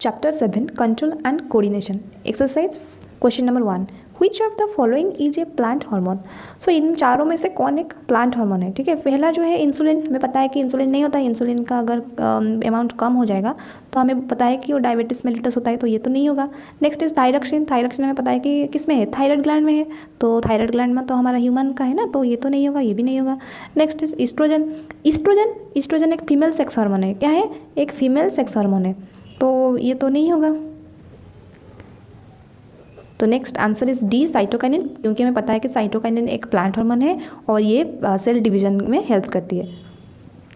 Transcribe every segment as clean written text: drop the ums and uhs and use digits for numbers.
Chapter 7 Control and Coordination. Exercise question number 1. Which of the following is a plant hormone? So इन चारों में से कौन एक plant hormone है? ठीक है, पहला जो है इंसुलिन, हमें पता है कि इंसुलिन नहीं होता है। इंसुलिन का अगर अमाउंट कम हो जाएगा तो हमें पता है कि वो डायबिटीज मेलिटस होता है, तो ये तो नहीं होगा। Next is thyroxine. थायरक्सिन हमें पता है कि किस में है, थायराइड ग्लैंड में है, तो थायराइड ग्लैंड में तो हमारा ह्यूमन का है ना, तो ये तो नहीं होगा, ये भी नहीं होगा। Next is estrogen. ईस्ट्रोजन एक फीमेल सेक्स हार्मोन है। क्या है? एक फीमेल सेक्स हार्मोन है, तो ये तो नहीं होगा। तो next answer is D, cytokinin, क्योंकि हमें पता है कि साइटोकाइनिन एक प्लांट हार्मोन है और ये सेल डिवीजन में हेल्प करती है।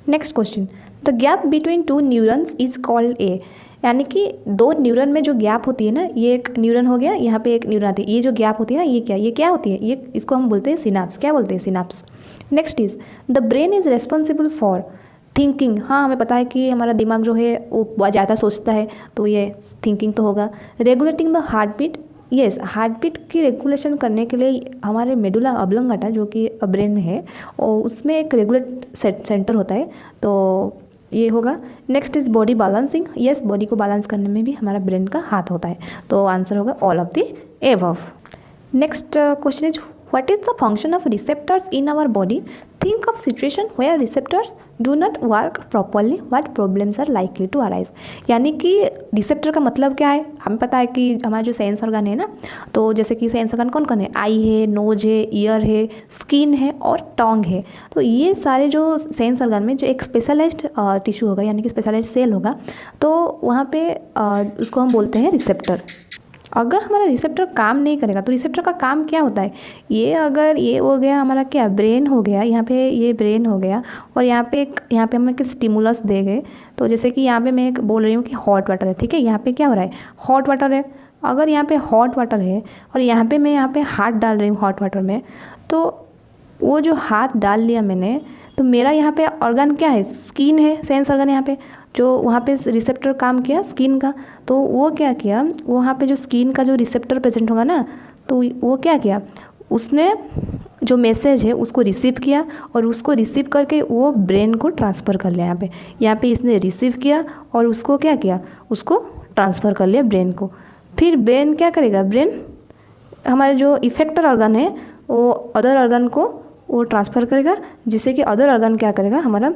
Next question, the gap between two neurons is called a, यानी कि दो न्यूरॉन में जो गैप होती है ना, ये एक न्यूरॉन हो गया, यहाँ पे एक न्यूरॉन आती है, ये जो गैप होती है ना, ये क्या होती है? ये इसको हम बोलते हैं सिनाप्स। क्या बोलते हैं? Synapse. Next is the brain is responsible for thinking. हाँ, हमें पता है कि हमारा दिमाग जो है वो ज़्यादा सोचता है, तो ये थिंकिंग तो होगा। Regulating the heart beat, yes, heart beat की रेगुलेशन करने के लिए हमारे मेडुला ऑब्लोंगाटा जो कि ब्रेन में है, और उसमें एक रेगुलेट सेंटर होता है, तो ये होगा। Next is body balancing, yes, body को बैलेंस करने में भी हमारा ब्रेन का हाथ होता है, तो आंसर होगा all of the above. Next question is what is the function of receptors in our body? Think of situation where receptors do not work properly, what problems are likely to arise. यानी कि receptor का मतलब क्या है? हमें पता है कि हमारा जो सेंस ऑर्गन है ना, तो जैसे कि सेंस ऑर्गन कौन कौन है? आई है, नोज है, ईयर है, स्किन है और टोंग है। तो ये सारे जो सेंस ऑर्गन में जो एक स्पेशलाइज्ड टिश्यू होगा, यानी कि स्पेशलाइज्ड सेल होगा, तो वहाँ पे उसको हम बोलते हैं रिसेप्टर। अगर हमारा रिसेप्टर काम नहीं करेगा तो रिसेप्टर का काम क्या होता है? ये अगर ये हो गया हमारा क्या, ब्रेन हो गया, यहाँ पे ये ब्रेन हो गया, और यहाँ पे हम एक स्टिमुलस दे गए, तो जैसे कि यहाँ पे मैं एक बोल रही हूँ कि हॉट वाटर है, ठीक है, यहाँ पे क्या हो रहा है? हॉट वाटर है। अगर यहाँ पे हॉट वाटर है और यहाँ पे मैं यहाँ पे हाथ डाल रही हूँ हॉट वाटर में, तो वो जो हाथ डाल लिया मैंने, तो मेरा यहाँ पे ऑर्गन क्या है? स्किन है, सेंस ऑर्गन यहाँ पे, जो वहाँ पे रिसेप्टर काम किया स्किन का, तो वो क्या किया, वहाँ पे जो स्किन का जो रिसेप्टर प्रेजेंट होगा ना, तो वो क्या किया, उसने जो मैसेज है उसको रिसीव किया, और उसको रिसीव करके वो ब्रेन को ट्रांसफ़र कर लिया। यहाँ पे इसने रिसीव किया और उसको क्या किया, उसको ट्रांसफ़र कर लिया ब्रेन को। फिर ब्रेन क्या करेगा? ब्रेन हमारे जो इफेक्टर ऑर्गन है वो अदर ऑर्गन को वो ट्रांसफ़र करेगा, जिससे कि अदर ऑर्गन क्या करेगा, हमारा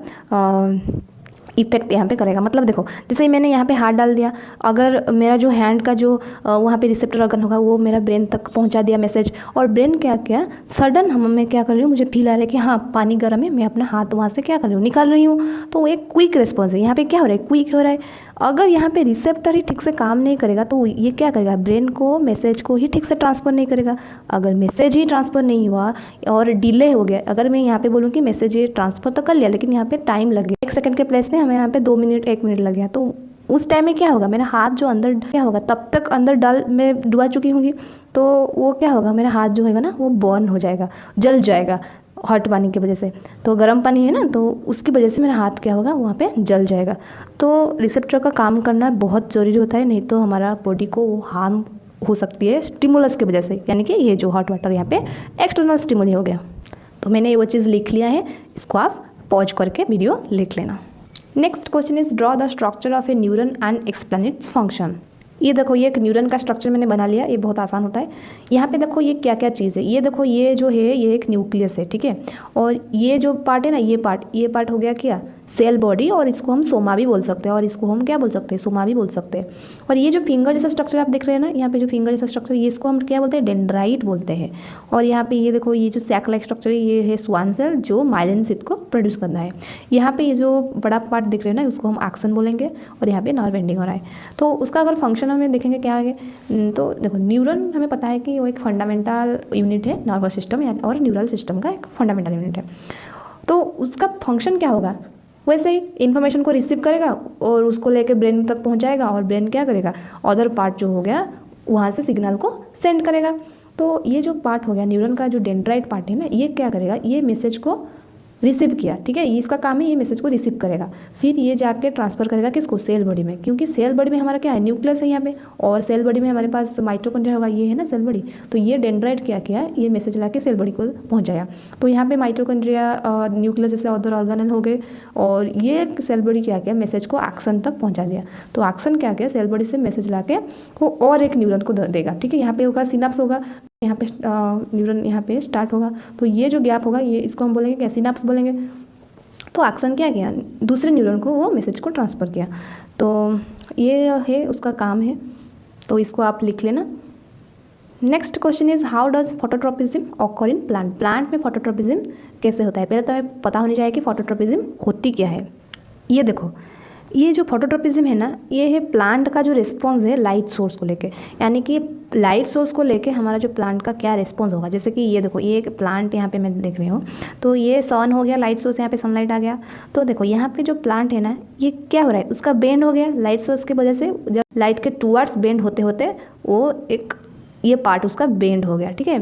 इफेक्ट यहाँ पे करेगा। मतलब देखो, जैसे मैंने यहाँ पे हाथ डाल दिया, अगर मेरा जो हैंड का जो वहाँ पे रिसेप्टर ऑर्गन होगा वो मेरा ब्रेन तक पहुँचा दिया मैसेज, और ब्रेन क्या किया, सडन मैं क्या कर रही हूँ, मुझे फील आ रहा है कि हाँ पानी गर्म है, मैं अपना हाथ वहाँ से क्या कर रही हूँ, निकाल रही हूँ, तो एक क्विक रिस्पॉन्स है। यहाँ पे क्या हो रहा है? क्विक हो रहा है। अगर यहाँ पे रिसेप्टर ही ठीक से काम नहीं करेगा तो ये क्या करेगा? ब्रेन को मैसेज को ही ठीक से ट्रांसफ़र नहीं करेगा। अगर मैसेज ही ट्रांसफ़र नहीं हुआ और डिले हो गया, अगर मैं यहाँ पे बोलूँ कि मैसेज ये ट्रांसफ़र तो कर लिया, लेकिन यहाँ पे टाइम लग गया, 1 सेकंड के प्लेस में हमें यहाँ पे 2 मिनट 1 मिनट लग गया, तो उस टाइम में क्या होगा, मेरा हाथ जो अंदर क्या होगा, तब तक अंदर डाल में डुबा चुकी होंगी, तो वो क्या होगा, मेरा हाथ जो होगा ना वो बर्न हो जाएगा, जल जाएगा हॉट पानी की वजह से। तो गर्म पानी है ना, तो उसकी वजह से मेरा हाथ क्या होगा, वहाँ पे जल जाएगा। तो रिसेप्टर का काम करना बहुत ज़रूरी होता है, नहीं तो हमारा बॉडी को हार्म हो सकती है स्टिमुलस की वजह से, यानी कि ये जो हॉट वाटर यहाँ पे एक्सटर्नल स्टिमुली हो गया। तो मैंने ये वो चीज़ लिख लिया है, इसको आप पॉज करके वीडियो लिख लेना। Next question is draw the structure of A neuron and explain its function. ये देखो, ये एक न्यूरन का स्ट्रक्चर मैंने बना लिया, ये बहुत आसान होता है। यहाँ पे देखो ये क्या क्या चीज़ है, ये देखो, ये जो है ये एक न्यूक्लियस है, ठीक है, और ये जो पार्ट है ना, ये पार्ट हो गया क्या, सेल बॉडी, और इसको हम सोमा भी बोल सकते हैं, और इसको हम क्या बोल सकते हैं, सोमा भी बोल सकते हैं। और ये जो फिंगर जैसा स्ट्रक्चर आप देख रहे हैं ना, यहाँ पे जो फिंगर जैसा स्ट्रक्चर, ये इसको हम क्या बोलते हैं, डेंड्राइट बोलते हैं। और यहाँ पे ये देखो, ये जो सैक लाइक स्ट्रक्चर है, ये है स्वान सेल, जो माइलिन सिथ को प्रोड्यूस करना है। यहाँ पे ये जो बड़ा पार्ट दिख रहे हैं ना, उसको हम एक्सन बोलेंगे, और यहाँ पे नर्व एंडिंग हो रहा है। तो उसका अगर फंक्शन हमें देखेंगे क्या आगे, तो देखो, न्यूरन हमें पता है कि वो एक फंडामेंटल यूनिट है नर्वस सिस्टम और न्यूरल सिस्टम का एक फंडामेंटल यूनिट है। तो उसका फंक्शन क्या होगा, वैसे ही इन्फॉर्मेशन को रिसीव करेगा और उसको लेके ब्रेन तक पहुंचाएगा, और ब्रेन क्या करेगा, अदर पार्ट जो हो गया वहाँ से सिग्नल को सेंड करेगा। तो ये जो पार्ट हो गया न्यूरन का, जो डेंड्राइट पार्ट है ना, ये क्या करेगा, ये मैसेज को रिसीव किया, ठीक है, इसका काम है ये मैसेज को रिसीव करेगा, फिर ये जाके ट्रांसफर करेगा किसको, सेल बॉडी में, क्योंकि सेल बॉडी में हमारा क्या है, न्यूक्लियस है यहाँ पे, और सेल बॉडी में हमारे पास माइटोकॉन्ड्रिया होगा, ये है ना सेल बॉडी, तो ये डेंड्राइट क्या किया, ये मैसेज ला के सेल बॉडी को पहुँचाया। तो यहाँ पे माइटोकॉन्ड्रिया, न्यूक्लियस जैसे अदर ऑर्गेनल हो गए, और ये सेल बॉडी क्या किया, मैसेज को एक्सन तक पहुँचा दिया। तो एक्सन क्या किया, सेल बॉडी से मैसेज ला के वो और एक न्यूरॉन को देगा, ठीक है, यहाँ पे होगा सिनाप्स होगा, यहाँ पे न्यूरॉन यहाँ पे स्टार्ट होगा, तो ये जो गैप होगा ये इसको हम बोलेंगे क्या, सिनाप्स बोलेंगे। तो एक्सन क्या किया, दूसरे न्यूरॉन को वो मैसेज को ट्रांसफ़र किया, तो ये है उसका काम है, तो इसको आप लिख लेना। Next question is how does phototropism occur in plant. Plant में फोटोट्रोपिज्म कैसे होता है, पहले तो हमें पता होनी चाहिए कि फोटोट्रोपिज्म होती क्या है। ये देखो, ये जो फोटोट्रोपिज्म है ना, ये है प्लांट का जो रिस्पॉन्स है लाइट सोर्स को लेके, यानी कि लाइट सोर्स को लेके हमारा जो प्लांट का क्या रिस्पॉन्स होगा। जैसे कि ये देखो, ये एक प्लांट यहाँ पे मैं देख रही हूँ, तो ये सन हो गया, लाइट सोर्स, यहाँ पे सनलाइट आ गया, तो देखो यहाँ पे जो प्लांट है ना, ये क्या हो रहा है, उसका बेंड हो गया लाइट सोर्स की वजह से, जब लाइट के टूवर्ड्स बेंड होते होते वो एक ये पार्ट उसका बेंड हो गया, ठीक है।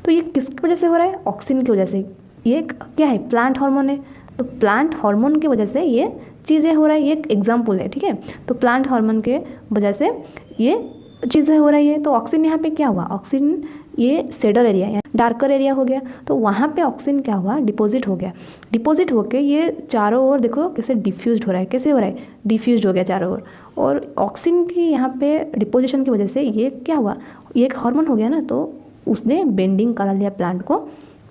तो ये किसकी वजह से हो रहा है, ऑक्सीजन की वजह से। ये क्या है, प्लांट हार्मोन है, तो प्लांट हार्मोन की वजह से ये चीज़ें हो रहा है, ये एक एग्जाम्पल है, ठीक है। तो प्लांट हार्मोन के वजह से ये चीज़ें हो रही है। तो ऑक्सीजन यहाँ पे क्या हुआ, ऑक्सीजन ये शेडर एरिया या डार्कर एरिया हो गया, तो वहाँ पे ऑक्सीजन क्या हुआ, डिपॉजिट हो गया, डिपॉजिट होके ये चारों ओर देखो कैसे डिफ्यूज हो रहा है, कैसे हो रहा है, डिफ्यूज हो गया चारों ओर, और ऑक्सीजन की यहाँ पे डिपोजिशन की वजह से ये क्या हुआ, ये एक हार्मोन हो गया ना, तो उसने बेंडिंग करा लिया प्लांट को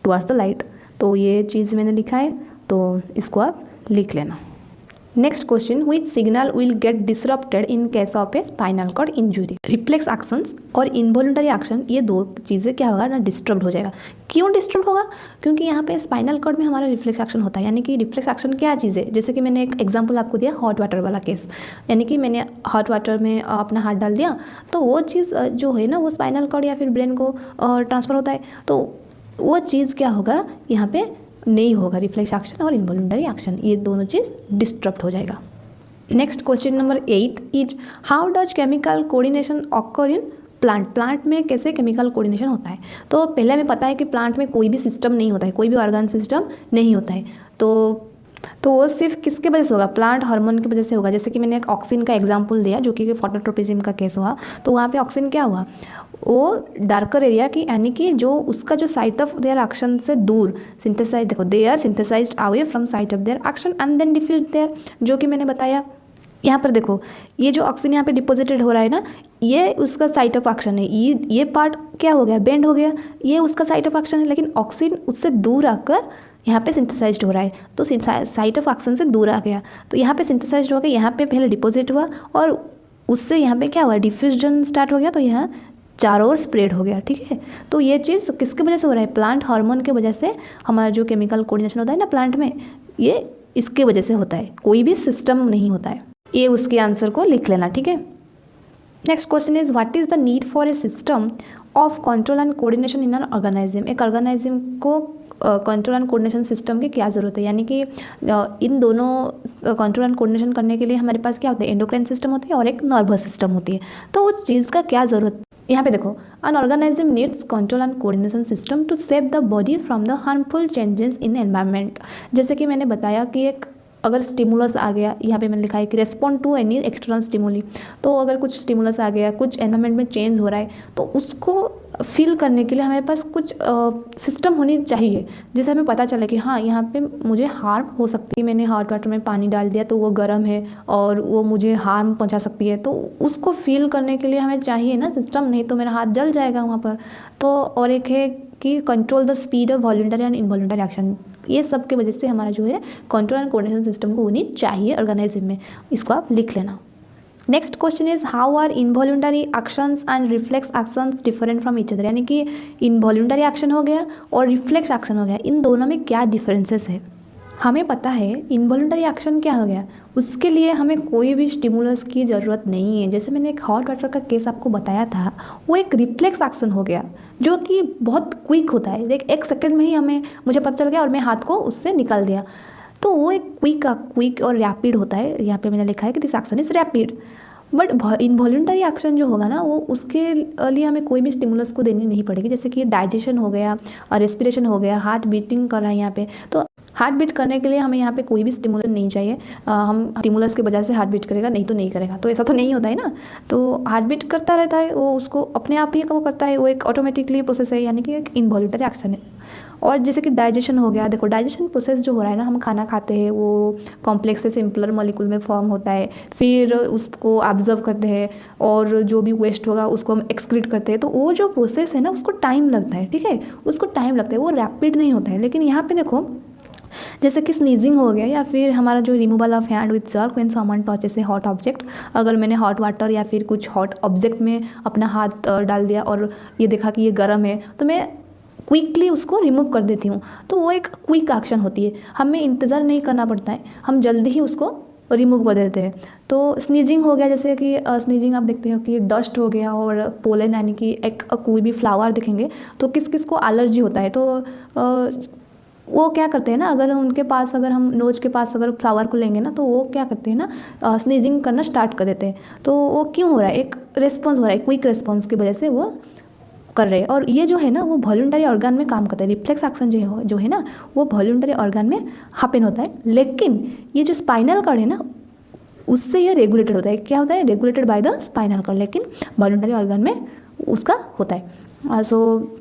टुवर्ड्स द लाइट। तो ये चीज़ मैंने लिखा है, तो इसको आप लिख लेना। Next question, which signal will get disrupted in case of a spinal cord injury. Reflex actions और इनवॉल्यूंटरी एक्शन, ये दो चीज़ें क्या होगा ना, डिस्टर्ब हो जाएगा। क्यों डिस्टर्ब होगा, क्योंकि यहाँ पे स्पाइनल कॉर्ड में हमारा रिफ्लेक्स एक्शन होता है, यानी कि रिफ्लेक्स एक्शन क्या चीज़ है, जैसे कि मैंने एक एग्जांपल आपको दिया हॉट वाटर वाला केस, यानी कि मैंने हॉट वाटर में अपना हाथ डाल दिया, तो वो चीज़ जो है ना, वो स्पाइनल कॉर्ड या फिर ब्रेन को ट्रांसफ़र होता है, तो वो चीज़ क्या होगा, यहाँ पे नहीं होगा, रिफ्लेक्स एक्शन और इनवॉल्यूंटरी एक्शन, ये दोनों चीज़ डिस्टर्ब हो जाएगा। Next question number 8 is how does chemical coordination occur in plant. Plant में कैसे केमिकल कोऑर्डिनेशन होता है। तो पहले हमें पता है कि प्लांट में कोई भी सिस्टम नहीं होता है, कोई भी ऑर्गन सिस्टम नहीं होता है, तो वो सिर्फ किसके वजह से होगा, प्लांट हार्मोन की वजह से होगा। जैसे कि मैंने एक ऑक्सीजन का एग्जांपल दिया, जो कि फोटोट्रोपिज्म का केस हुआ, तो वहाँ पे ऑक्सीजन क्या हुआ, वो डार्कर एरिया की, यानी कि जो उसका जो साइट ऑफ देयर एक्शन से दूर सिंथेसाइज, देखो they are synthesized away from site of their action and then diffuse there, जो कि मैंने बताया। यहाँ पर देखो, ये जो ऑक्सीजन यहाँ पे डिपॉजिटेड हो रहा है ना, ये उसका साइट ऑफ एक्शन है, ये पार्ट क्या हो गया, बेंड हो गया, ये उसका साइट ऑफ एक्शन है, लेकिन ऑक्सीजन उससे दूर आकर यहाँ पे सिंथेसाइज्ड हो रहा है, तो साइट ऑफ एक्शन से दूर आ गया, तो यहाँ पे सिंथेसाइज्ड हो गया, यहाँ पे पहले डिपॉजिट हुआ और उससे यहाँ पे क्या हुआ, डिफ्यूजन स्टार्ट हो गया, तो यहाँ चारों ओर स्प्रेड हो गया, ठीक है। तो ये चीज़ किसकी वजह से हो रहा है, प्लांट हार्मोन की वजह से। हमारा जो केमिकल कोऑर्डिनेशन होता है ना प्लांट में, ये इसके वजह से होता है, कोई भी सिस्टम नहीं होता है। ये उसके आंसर को लिख लेना, ठीक है। Next question is what is the need for a system of control and coordination in an organism. एक ऑर्गेनिज्म को कंट्रोल एंड कोऑर्डिनेशन सिस्टम की क्या ज़रूरत है, यानी कि इन दोनों कंट्रोल एंड कोऑर्डिनेशन करने के लिए हमारे पास क्या होता है, एंडोक्राइन सिस्टम होती है और एक नर्वस सिस्टम होती है। तो उस चीज़ का क्या ज़रूरत, यहाँ पे देखो, an organism needs control and coordination system to save the body from the harmful changes in environment. जैसे कि मैंने बताया कि एक अगर स्टिमुलस आ गया, यहाँ पे मैंने लिखा है कि respond to any external stimuli, तो अगर कुछ स्टिमुलस आ गया, कुछ एनवायरनमेंट में चेंज हो रहा है, तो उसको फील करने के लिए हमारे पास कुछ सिस्टम होनी चाहिए, जिससे हमें पता चले कि हाँ यहाँ पे मुझे हार्म हो सकती है, मैंने हॉट वाटर में पानी डाल दिया तो वो गर्म है और वो मुझे हार्म पहुँचा सकती है, तो उसको फील करने के लिए हमें चाहिए ना सिस्टम, नहीं तो मेरा हाथ जल जाएगा वहाँ पर। तो और एक है कि control the speed of voluntary and involuntary action, ये सब की वजह से हमारा जो है कंट्रोल एंड कोऑर्डिनेशन सिस्टम को होनी चाहिए ऑर्गेनाइजिम में, इसको आप लिख लेना। Next question is how are involuntary actions and reflex actions different from each other, यानी कि इनवॉल्यूंटरी एक्शन हो गया और रिफ्लेक्स एक्शन हो गया, इन दोनों में क्या डिफरेंसेस है। हमें पता है इनवॉल्यूंटरी एक्शन क्या हो गया, उसके लिए हमें कोई भी स्टिमुलस की ज़रूरत नहीं है। जैसे मैंने एक हॉट वाटर का केस आपको बताया था, वो एक रिफ्लेक्स एक्शन हो गया जो कि बहुत क्विक होता है, एक सेकंड में ही मुझे पता चल गया और मैं हाथ को उससे निकाल दिया, तो वो एक क्विक और रैपिड होता है। यहाँ पे मैंने लिखा है कि this action is rapid. But involuntary action जो होगा ना, वो उसके लिए हमें कोई भी स्टिमुलस को देनी नहीं पड़ेगी। जैसे कि डाइजेशन हो गया और रेस्पिरेशन हो गया, हार्ट बीटिंग कर रहा है यहाँ पे, तो हार्ट बीट करने के लिए हमें यहाँ पे कोई भी स्टिमुलस नहीं चाहिए, हम स्टिमुलस की वजह से हार्ट बीट करेगा, नहीं तो नहीं करेगा, तो ऐसा तो नहीं होता है ना। तो हार्ट बीट करता रहता है, वो उसको अपने आप ही वो करता है, वो एक ऑटोमेटिकली प्रोसेस है, यानी कि एक इनवॉल्यूंटरी एक्शन है। और जैसे कि डाइजेशन हो गया, देखो डाइजेशन प्रोसेस जो हो रहा है ना, हम खाना खाते हैं वो कॉम्प्लेक्स से सिंपलर मॉलिक्यूल में फॉर्म होता है, फिर उसको ऑब्जर्व करते हैं और जो भी वेस्ट होगा उसको हम एक्सक्रीट करते हैं, तो वो जो प्रोसेस है ना उसको टाइम लगता है, ठीक है, उसको टाइम लगता है, वो रैपिड नहीं होता है। लेकिन यहाँ पे देखो जैसे कि स्नीजिंग हो गया या फिर हमारा जो removal of hand with jerk when someone touches A hot object, अगर मैंने हॉट वाटर या फिर कुछ हॉट ऑब्जेक्ट में अपना हाथ डाल दिया और ये देखा कि ये गर्म है, तो मैं क्विकली उसको रिमूव कर देती हूँ, तो वो एक क्विक एक्शन होती है, हमें इंतज़ार नहीं करना पड़ता है, हम जल्दी ही उसको रिमूव कर देते हैं। तो स्नीजिंग हो गया, जैसे कि स्नीजिंग आप देखते हो कि डस्ट हो गया और पोलन, यानी कि एक कोई भी फ्लावर दिखेंगे तो किस किस को एलर्जी होता है, तो वो क्या करते हैं ना, अगर उनके पास, अगर हम नोज के पास अगर फ्लावर को लेंगे ना, तो वो क्या करते हैं ना, स्नीजिंग करना स्टार्ट कर देते हैं। तो वो क्यों हो रहा है, एक रिस्पॉन्स हो रहा है, क्विक रिस्पॉन्स की वजह से वो कर रहे हैं। और ये जो है ना वो वॉलंटरी ऑर्गन में काम करता है, रिफ्लेक्स एक्शन जो है ना वो वॉलंटरी ऑर्गन में हैपन होता है। लेकिन ये जो स्पाइनल कॉर्ड है ना उससे ये रेगुलेटेड होता है, क्या होता है, regulated by the spinal cord, लेकिन वॉलंटरी ऑर्गन में उसका होता है।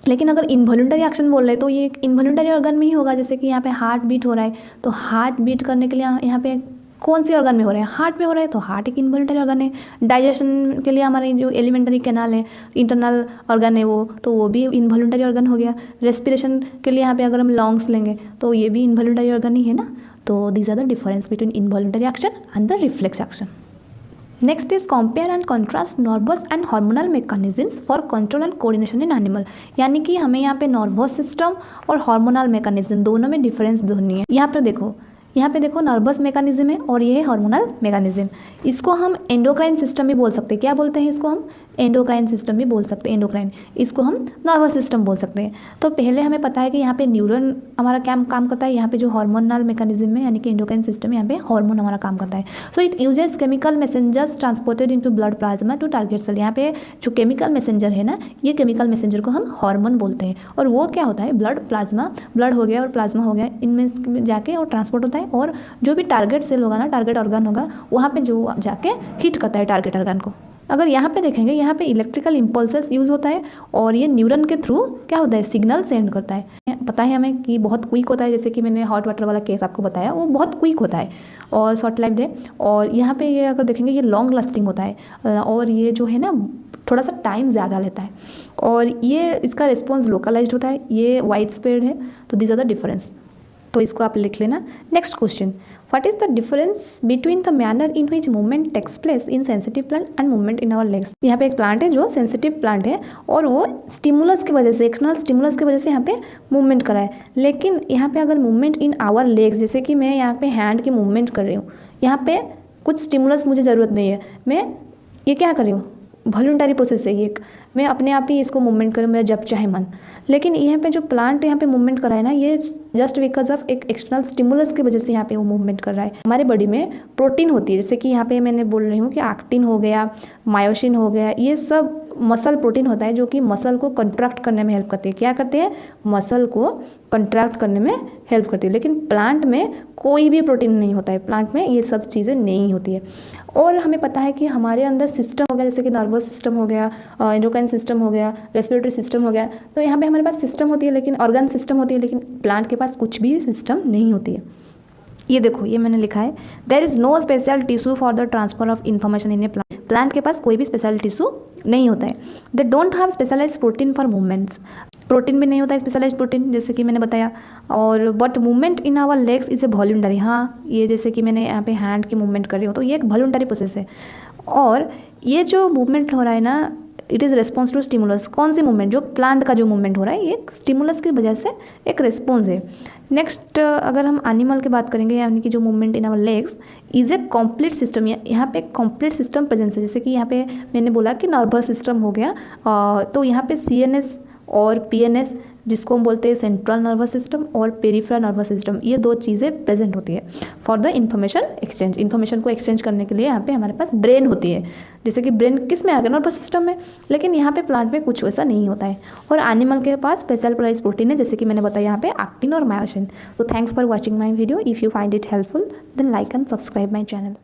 लेकिन अगर इनवॉलंटरी एक्शन बोल रहे हैं तो ये इनवॉलंटरी ऑर्गन में ही होगा, जैसे कि यहाँ पे हार्ट बीट हो रहा है, तो हार्ट बीट करने के लिए यहाँ पे कौन सी ऑर्गन में हो रहा है, हार्ट में हो रहा है, तो हार्ट एक इनवॉलंटरी ऑर्गन है। डाइजेशन के लिए हमारे जो एलिमेंटरी कैनाल है, इंटरनल ऑर्गन है वो, तो वो भी इनवॉलंटरी ऑर्गन हो गया। रेस्पिरेशन के लिए यहाँ पे अगर हम लंग्स लेंगे तो ये भी इनवॉलंटरी ऑर्गन ही है ना। तो these are the difference between involuntary action and the reflex action. Next is compare and contrast nervous and hormonal mechanisms for control and coordination in animal, यानी कि हमें यहाँ पे नर्वस सिस्टम और हार्मोनल मैकेनिज्म दोनों में डिफरेंस ढूंढनी है। यहाँ पे देखो नर्वस मैकेनिज्म है और ये है हार्मोनल मैकेनिज्म। इसको हम एंडोक्राइन सिस्टम भी बोल सकते हैं, क्या बोलते हैं इसको हम, एंडोक्राइन सिस्टम भी बोल सकते हैं, एंडोक्राइन, इसको हम नर्वस सिस्टम बोल सकते हैं। तो पहले हमें पता है कि यहाँ पे न्यूरॉन हमारा क्या काम करता है, यहाँ पे जो हार्मोनल मैकेनिज्म है यानी कि एंडोक्राइन सिस्टम, यहाँ पे हार्मोन हमारा काम करता है। So it uses chemical messengers transported into blood plasma to target cell. यहाँ पे जो केमिकल मैसेंजर है ना, ये केमिकल मैसेंजर को हम हार्मोन बोलते हैं, और वो क्या होता है, ब्लड प्लाज्मा, ब्लड हो गया और प्लाज्मा हो गया, इनमें जाके और ट्रांसपोर्ट होता है, और जो भी टारगेट सेल होगा ना, टारगेट ऑर्गन होगा, वहाँ पे जो जाके हिट करता है टारगेट ऑर्गन को। अगर यहाँ पे देखेंगे, यहाँ पे इलेक्ट्रिकल इम्पल्सेस यूज़ होता है और ये न्यूरन के थ्रू क्या होता है, सिग्नल सेंड करता है। पता है हमें कि बहुत क्विक होता है, जैसे कि मैंने हॉट वाटर वाला केस आपको बताया, वो बहुत क्विक होता है और शॉर्ट लाइफ है। और यहाँ पे ये अगर देखेंगे ये लॉन्ग लास्टिंग होता है और ये जो है ना थोड़ा सा टाइम ज़्यादा लेता है, और ये इसका रिस्पॉन्स लोकलाइज्ड होता है, ये वाइड स्प्रेड है। तो दिस आर द डिफरेंस, तो इसको आप लिख लेना। Next question, what is the difference between the manner in which movement takes place in sensitive plant and movement in our legs. यहाँ पे एक प्लांट है जो सेंसिटिव प्लांट है और वो स्टिमुलस की वजह से, एक्सटर्नल स्टिमुलस की वजह से यहाँ पे मूवमेंट कर रहा है। लेकिन यहाँ पे अगर मूवमेंट इन आवर लेग्स, जैसे कि मैं यहाँ पे हैंड की मूवमेंट कर रही हूँ, यहाँ पे कुछ स्टिमुलस मुझे ज़रूरत नहीं है, मैं ये क्या कर रही हूँ, वॉलंटरी प्रोसेस है ये, मैं अपने आप ही इसको मूवमेंट करूँ मेरा जब चाहे मन। लेकिन यहाँ पे जो प्लांट यहाँ पे मूवमेंट कर रहा है ना, ये जस्ट बिकॉज ऑफ एक एक्सटर्नल स्टिमुलस की वजह से यहाँ पे वो मूवमेंट कर रहा है। हमारे बॉडी में प्रोटीन होती है, जैसे कि यहाँ पे मैंने बोल रही हूँ कि एक्टिन हो गया, मायोसिन हो गया, ये सब मसल प्रोटीन होता है जो कि मसल को कंट्रैक्ट करने में हेल्प करती है। क्या करते हैं, मसल को कंट्रैक्ट करने में हेल्प करती है। लेकिन प्लांट में कोई भी प्रोटीन नहीं होता है, प्लांट में ये सब चीज़ें नहीं होती है। और हमें पता है कि हमारे अंदर सिस्टम हो गया, जैसे कि नर्वस सिस्टम हो गया, एंडोक्राइन सिस्टम हो गया, रेस्पिरेटरी सिस्टम हो गया, तो यहाँ पे हमारे पास सिस्टम होती है, लेकिन ऑर्गन सिस्टम होती है, लेकिन प्लांट के पास कुछ भी सिस्टम नहीं होती है। ये देखो, ये मैंने लिखा है, there is no special tissue for the transfer of information in a plant. Plant के पास कोई भी स्पेशल टिश्यू नहीं होता है। They don't have specialize protein for movements, protein भी नहीं होता है स्पेशलाइज प्रोटीन, जैसे कि मैंने बताया। और but movement in our legs is a voluntary, हाँ ये जैसे कि मैंने यहाँ पे हैंड की मूवमेंट कर रही हूँ, तो ये एक वॉलंटरी प्रोसेस है। और ये जो मूवमेंट हो रहा है ना, it is response to stimulus. कौन सी मूवमेंट, जो प्लांट का जो मूवमेंट हो रहा है, ये स्टिमुलस की वजह से एक रिस्पॉन्स है। नेक्स्ट अगर हम एनिमल की बात करेंगे, यानी कि जो movement in our legs is a complete system, यहाँ पे कॉम्प्लीट सिस्टम प्रेजेंस है। जैसे कि यहाँ पे मैंने बोला कि नर्वस सिस्टम हो गया, तो यहाँ पे CNS और PNS जिसको हम बोलते हैं सेंट्रल नर्वस सिस्टम और पेरिफेरल नर्वस सिस्टम, ये दो चीज़ें प्रेजेंट होती है for the information exchange. Information को एक्सचेंज करने के लिए यहाँ पे हमारे पास ब्रेन होती है, जैसे कि ब्रेन किस में आ गया, नर्वस सिस्टम में, लेकिन यहाँ पे प्लांट में कुछ वैसा नहीं होता है। और एनिमल के पास स्पेशलाइज्ड प्रोटीन है, जैसे कि मैंने बताया यहाँ पे एक्टिन और मायोसिन। तो thanks for watching my video. If you find it helpful then like and subscribe my channel.